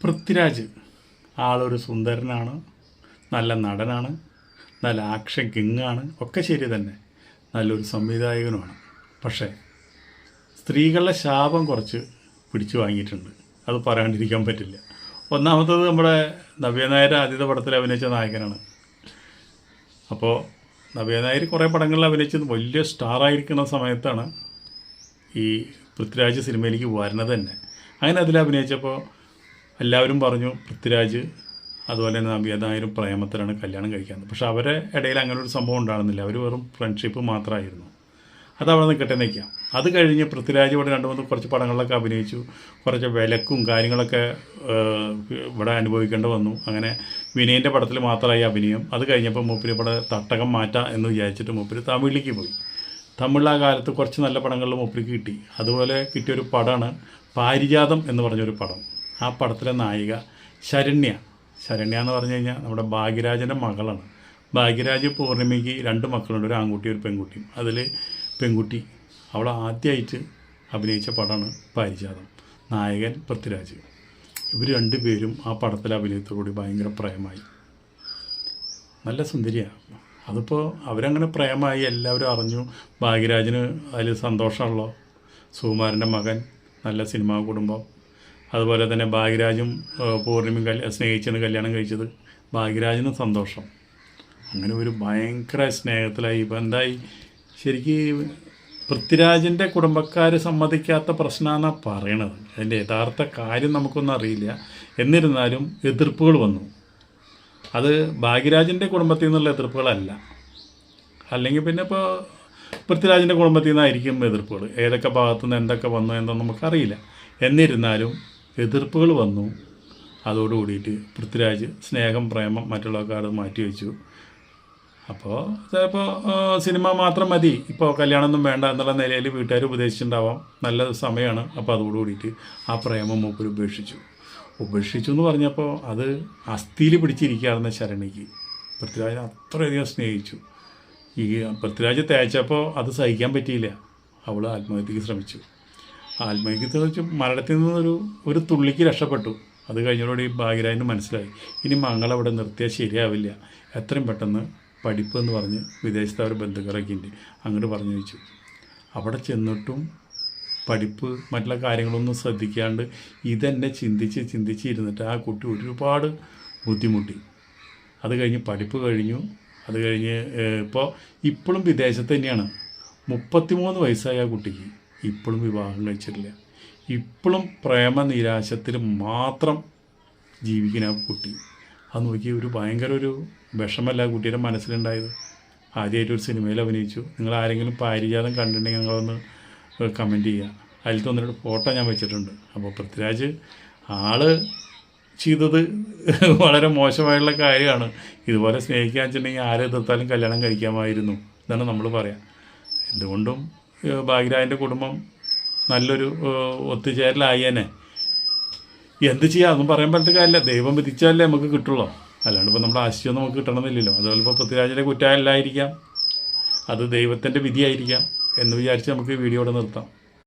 പൃഥ്വിരാജ് ആളൊരു സുന്ദരനാണ്, നല്ല നടനാണ്, നല്ല ആക്ഷൻ കിങ്ങാണ്, ഒക്കെ ശരി തന്നെ, നല്ലൊരു സംവിധായകനുമാണ്. പക്ഷേ സ്ത്രീകളുടെ ശാപം കുറച്ച് പിടിച്ചു വാങ്ങിയിട്ടുണ്ട്, അത് പറയാണ്ടിരിക്കാൻ പറ്റില്ല. ഒന്നാമത്തത് നമ്മുടെ നവ്യ നായർ ആദ്യത്തെ പടത്തിൽ അഭിനയിച്ച നായകനാണ്. അപ്പോൾ നവ്യ നായർ കുറേ പടങ്ങളിൽ അഭിനയിച്ചത് വലിയ സ്റ്റാറായിരിക്കുന്ന സമയത്താണ് ഈ പൃഥ്വിരാജ് സിനിമയിലേക്ക് വരുന്നത് തന്നെ. അങ്ങനെ അതിൽ അഭിനയിച്ചപ്പോൾ എല്ലാവരും പറഞ്ഞു പൃഥ്വിരാജ് അതുപോലെ തന്നെ നവ്യ നായരും പ്രേമത്തിലാണ് കല്യാണം കഴിക്കുന്നത്. പക്ഷെ അവരെ ഇടയിൽ അങ്ങനെ ഒരു സംഭവം ഉണ്ടാകുന്നില്ല, അവർ വെറും ഫ്രണ്ട്ഷിപ്പ് മാത്രമായിരുന്നു. അത് അവിടെ നിൽക്കട്ടെ നിൽക്കാം. അത് കഴിഞ്ഞ് പൃഥ്വിരാജ് ഇവിടെ 2-3 കുറച്ച് പടങ്ങളിലൊക്കെ അഭിനയിച്ചു, കുറച്ച് വിലക്കും കാര്യങ്ങളൊക്കെ ഇവിടെ അനുഭവിക്കേണ്ടി വന്നു. അങ്ങനെ വിനയൻ്റെ പടത്തിൽ മാത്രമായി അഭിനയം. അത് കഴിഞ്ഞപ്പോൾ മൂപ്പര് ഇവിടെ തട്ടകം മാറ്റാം എന്ന് വിചാരിച്ചിട്ട് മൂപ്പര് തമിഴിലേക്ക് പോയി. തമിഴ് ആ കാലത്ത് കുറച്ച് നല്ല പടങ്ങളിൽ മൂപ്പർക്ക് കിട്ടി. അതുപോലെ കിട്ടിയൊരു പടമാണ് പാരിജാതം എന്ന് പറഞ്ഞൊരു പടം. ആ പടത്തിലെ നായിക ശരണ്യ എന്ന് പറഞ്ഞു കഴിഞ്ഞാൽ നമ്മുടെ ഭാഗ്യരാജൻ്റെ മകളാണ്. ഭാഗ്യരാജ് പൂർണിമയ്ക്ക് 2 മക്കളുണ്ട്, ഒരു ആൺകുട്ടിയും ഒരു പെൺകുട്ടിയും. അതിൽ പെൺകുട്ടി അവൾ ആദ്യമായിട്ട് അഭിനയിച്ച പടമാണ് പാരിജാതം. നായകൻ പൃഥ്വിരാജ്. ഇവർ 2 പേരും ആ പടത്തിലെ അഭിനയത്തോടുകൂടി ഭയങ്കര പ്രേമമായി. നല്ല സുന്ദരിയാണ്. അതിപ്പോൾ അവരങ്ങനെ പ്രേമമായി, എല്ലാവരും അറിഞ്ഞു. ഭാഗ്യരാജിന് അതിൽ സന്തോഷമുള്ളൂ. സുകുമാരൻ്റെ മകൻ, നല്ല സിനിമാ കുടുംബം. അതുപോലെ തന്നെ ഭാഗ്യരാജും പൂർണിമയും സ്നേഹിച്ചാണ് കല്യാണം കഴിച്ചത്. ഭാഗ്യരാജിനും സന്തോഷം. അങ്ങനെ ഒരു ഭയങ്കര സ്നേഹത്തിലായി. ഇപ്പം എന്തായി, ശരിക്കും പൃഥ്വിരാജിൻ്റെ കുടുംബക്കാർ സമ്മതിക്കാത്ത പ്രശ്നമെന്നാണ് പറയണത്. അതിൻ്റെ യഥാർത്ഥ കാര്യം നമുക്കൊന്നും അറിയില്ല. എന്നിരുന്നാലും എതിർപ്പുകൾ വന്നു. അത് ഭാഗ്യരാജിൻ്റെ കുടുംബത്തിൽ നിന്നുള്ള എതിർപ്പുകളല്ല. അല്ലെങ്കിൽ പിന്നെ ഇപ്പോൾ പൃഥ്വിരാജിൻ്റെ കുടുംബത്തിൽ നിന്നായിരിക്കും എതിർപ്പുകൾ. ഏതൊക്കെ ഭാഗത്തുനിന്ന് എന്തൊക്കെ വന്നു എന്നൊന്നും നമുക്കറിയില്ല. എന്നിരുന്നാലും എതിർപ്പുകൾ വന്നു. അതോടുകൂടിയിട്ട് പൃഥ്വിരാജ് സ്നേഹം പ്രേമം മറ്റുള്ളവർക്കാട് മാറ്റിവെച്ചു. അപ്പോൾ ചിലപ്പോൾ സിനിമ മാത്രം മതി, ഇപ്പോൾ കല്യാണമൊന്നും വേണ്ട എന്നുള്ള നിലയിൽ വീട്ടുകാർ ഉപദേശിച്ചിട്ടുണ്ടാവാം. നല്ല സമയമാണ്. അപ്പോൾ അതോടുകൂടിയിട്ട് ആ പ്രേമം മൂപ്പർ ഉപേക്ഷിച്ചു എന്ന് പറഞ്ഞപ്പോൾ അത് അസ്ഥിയിൽ പിടിച്ചിരിക്കുകയായിരുന്ന ശരണിക്ക് പൃഥ്വിരാജ് അത്രയധികം സ്നേഹിച്ചു. ഈ പൃഥ്വിരാജ് തേച്ചപ്പോൾ അത് സഹിക്കാൻ പറ്റിയില്ല. അവൾ ആത്മഹത്യക്ക് ശ്രമിച്ചു. ആത്മഹത്യക്ക് വെച്ച് മരണത്തിൽ നിന്ന് ഒരു തുള്ളിക്ക് രക്ഷപ്പെട്ടു. അത് കഴിഞ്ഞതോടെ ഈ ഭാഗ്യരാജിന് മനസ്സിലായി, ഇനി മങ്ങളവിടെ നിർത്തിയാൽ ശരിയാവില്ല, എത്രയും പെട്ടെന്ന് പഠിപ്പ് എന്ന് പറഞ്ഞ് വിദേശത്ത് അവർ ബന്ധുക്കളൊക്കെ ഉണ്ട്, അങ്ങോട്ട് പറഞ്ഞു വെച്ചു. അവിടെ ചെന്നിട്ടും പഠിപ്പ് മറ്റുള്ള കാര്യങ്ങളൊന്നും ശ്രദ്ധിക്കാണ്ട് ഇതെന്നെ ചിന്തിച്ച് ഇരുന്നിട്ട് ആ കുട്ടി ഒരുപാട് ബുദ്ധിമുട്ടി. അത് കഴിഞ്ഞ് പഠിപ്പ് കഴിഞ്ഞു. അത് കഴിഞ്ഞ് ഇപ്പോഴും വിദേശത്ത് തന്നെയാണ്. 33 വയസ്സായ ആ കുട്ടിക്ക് ഇപ്പോഴും വിവാഹം കഴിച്ചിട്ടില്ല. ഇപ്പോഴും പ്രേമ നിരാശത്തിൽ മാത്രം ജീവിക്കുന്ന ആ കുട്ടി. അത് നോക്കി ഒരു ഭയങ്കര ഒരു വിഷമല്ല ആ കുട്ടിയുടെ മനസ്സിലുണ്ടായത്. ആദ്യമായിട്ടൊരു സിനിമയിൽ അഭിനയിച്ചു. നിങ്ങൾ ആരെങ്കിലും പാരിജാതം കണ്ടിട്ടുണ്ടെങ്കിൽ ഞങ്ങളൊന്ന് കമൻറ്റ് ചെയ്യുക. അതിൽ തോന്നിയൊരു ഫോട്ടോ ഞാൻ വെച്ചിട്ടുണ്ട്. അപ്പോൾ പൃഥ്വിരാജ് ചെയ്തത് വളരെ മോശമായുള്ള കാര്യമാണ്. ഇതുപോലെ സ്നേഹിക്കാൻ വെച്ചിട്ടുണ്ടെങ്കിൽ ആരെ എതിർത്താലും കല്യാണം കഴിക്കാമായിരുന്നു എന്നാണ് നമ്മൾ പറയാം. എന്തുകൊണ്ടും ഭാഗ്യരാജൻ്റെ കുടുംബം നല്ലൊരു ഒത്തുചേരലായേനെ. എന്ത് ചെയ്യാം, അതൊന്നും പറയാൻ പറ്റിയ കാര്യമില്ല. ദൈവം വിധിച്ചാലേ നമുക്ക് കിട്ടുള്ളൂ. അല്ലാണ്ട് ഇപ്പോൾ നമ്മുടെ ആശയമൊന്നും നമുക്ക് കിട്ടണമെന്നില്ലല്ലോ. അതുപോലെ ഇപ്പോൾ പൃഥ്വിരാജിൻ്റെ കുറ്റമല്ലായിരിക്കാം, അത് ദൈവത്തിൻ്റെ വിധിയായിരിക്കാം എന്ന് വിചാരിച്ച് നമുക്ക് വീഡിയോ ഇവിടെ നിർത്താം.